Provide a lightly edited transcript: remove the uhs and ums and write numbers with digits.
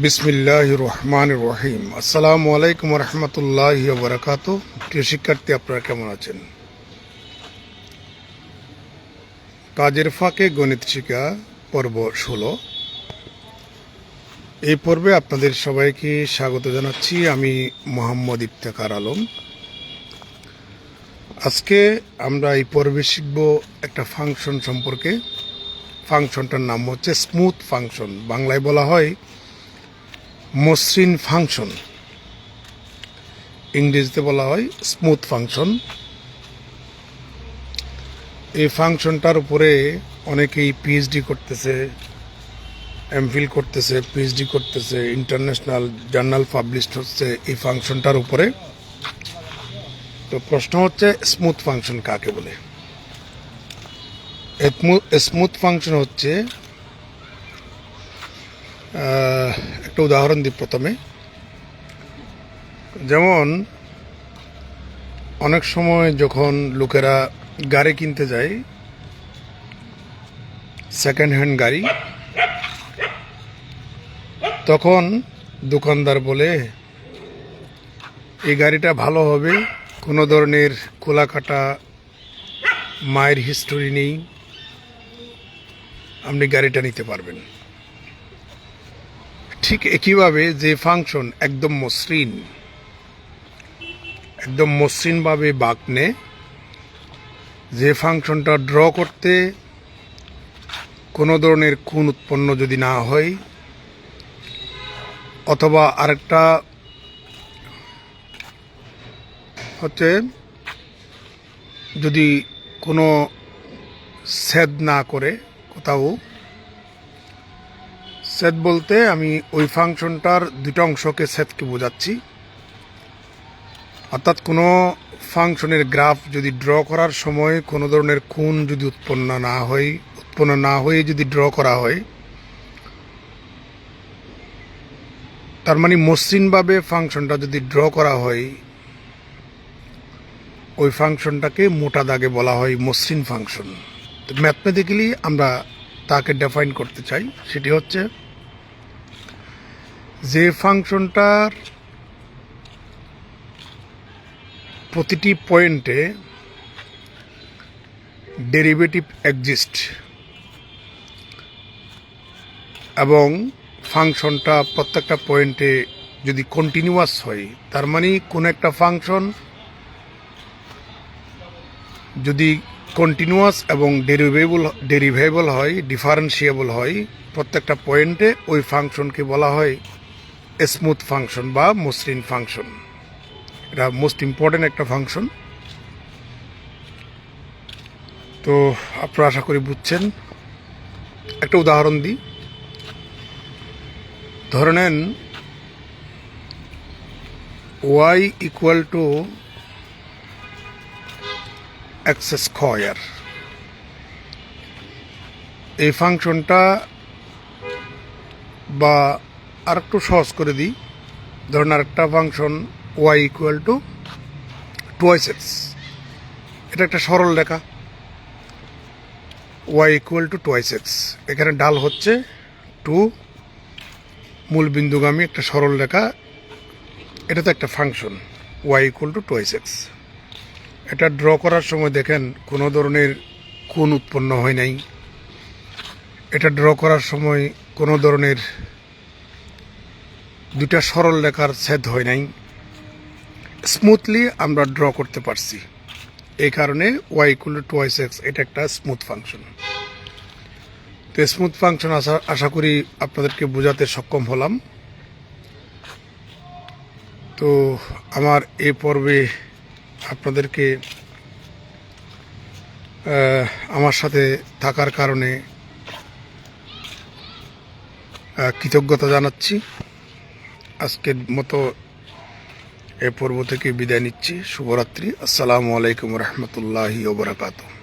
বিসমিল্লাহির রহমানির রহিম। আসসালামু আলাইকুম রহমতুল্লাহি ওয়া বারাকাতুহু। প্রিয় শিক্ষার্থী, আপনারা কেমন আছেন? কাজের ফাঁকে গণিত শিক্ষা পর্ব 16। এই পর্বে আপনাদের সবাইকে স্বাগত জানাচ্ছি। আমি মোহাম্মদ ইফতেখার আলম। আজকে আমরা এই পর্বে শিখব একটা ফাংশন সম্পর্কে। ফাংশনটার নাম হচ্ছে স্মুথ ফাংশন। বাংলায় বলা হয় মসৃণ ফাংশন, ইংরেজিতে বলা হয় স্মুথ ফাংশন। এই ফাংশনটার উপরে অনেকেই পিএইচডি করতেছে, এমফিল করতেছে, পিএইচডি করতেছে, ইন্টারন্যাশনাল জার্নাল পাবলিশড হচ্ছে এই ফাংশনটার উপরে। তো প্রশ্ন হচ্ছে স্মুথ ফাংশন কাকে বলে? স্মুথ ফাংশন হচ্ছে, একটা উদাহরণ দিই প্রথমে। যেমন অনেক সময় যখন লোকেরা গাড়ি কিনতে যায়, সেকেন্ড হ্যান্ড গাড়ি, তখন দোকানদার বলে এই গাড়িটা ভালো হবে, কোনো ধরনের খোলা কাটা মায়ের হিস্টোরি নেই, আপনি গাড়িটা নিতে পারবেন। ঠিক একইভাবে যে ফাংশন একদম মসৃণভাবে বাঁক নেয়, যে ফাংশনটা ড্র করতে কোনো ধরনের কোণ উৎপন্ন যদি না হয়, অথবা আরেকটা হচ্ছে যদি কোনো ছেদ না করে, কোথাও ছেদ বলতে আমি ওই ফাংশনটার দুটো অংশকে ছেদকে বোঝাচ্ছি। অর্থাৎ কোনো ফাংশনের গ্রাফ যদি ড্র করার সময় কোনো ধরনের কোণ যদি উৎপন্ন না হয়ে যদি ড্র করা হয়, তার মানে মসৃণভাবে ফাংশনটা যদি ড্র করা হয়, ওই ফাংশনটাকে মোটা দাগে বলা হয় মসৃণ ফাংশন। তো ম্যাথমেটিক্যালি আমরা তাকে ডিফাইন করতে চাই, সেটি হচ্ছে যে ফাংশনটার প্রতিটি পয়েন্টে ডেরিভেটিভ এক্সিস্ট এবং ফাংশনটা প্রত্যেকটা পয়েন্টে যদি কন্টিনিউয়াস হয়, তার মানে কোনো একটা ফাংশন যদি কন্টিনিউয়াস এবং ডেরিভেবল হয়, ডিফারেন্সিয়েবল হয় প্রত্যেকটা পয়েন্টে, ওই ফাংশনকে বলা হয় স্মুথ ফাংশন বা মসৃণ ফাংশন। এটা মোস্ট ইম্পর্টেন্ট একটা ফাংশন। তো আপনারা আশা করি বুঝছেন। একটা উদাহরণ দিই। ধরে নেন y equal to x square. এই ফাংশনটা, বা আর একটু সহজ করে দিই, ধরেন আরেকটা function y equal to 2x। এটা একটা সরল রেখা, y ইকুয়াল টু 2x। এখানে ডাল হচ্ছে 2, মূল বিন্দুগামী একটা সরল রেখা। এটা তো একটা function y equal to 2x। এটা ড্র করার সময় দেখেন কোনো ধরনের কোণ উৎপন্ন হয় নাই। এটা ড্র করার সময় কোনো ধরনের দুটা সরল রেখার ছেদ হয় নাই। স্মুথলি আমরা ড্র করতে পারছি। এই কারণে y ইকুয়াল টু 2x এটা একটা স্মুথ ফাংশন। তো স্মুথ ফাংশন আশা করি আপনাদেরকে বোঝাতে সক্ষম হলাম। তো আমার এই পর্বে আপনাদেরকে আমার সাথে থাকার কারণে কৃতজ্ঞতা জানাচ্ছি। আজকের মতো এ পর্ব থেকে বিদায় নিচ্ছি। শুভরাত্রি। আসসালামু আলাইকুম রহমতুল্লাহি ওয়া বারাকাতুহু।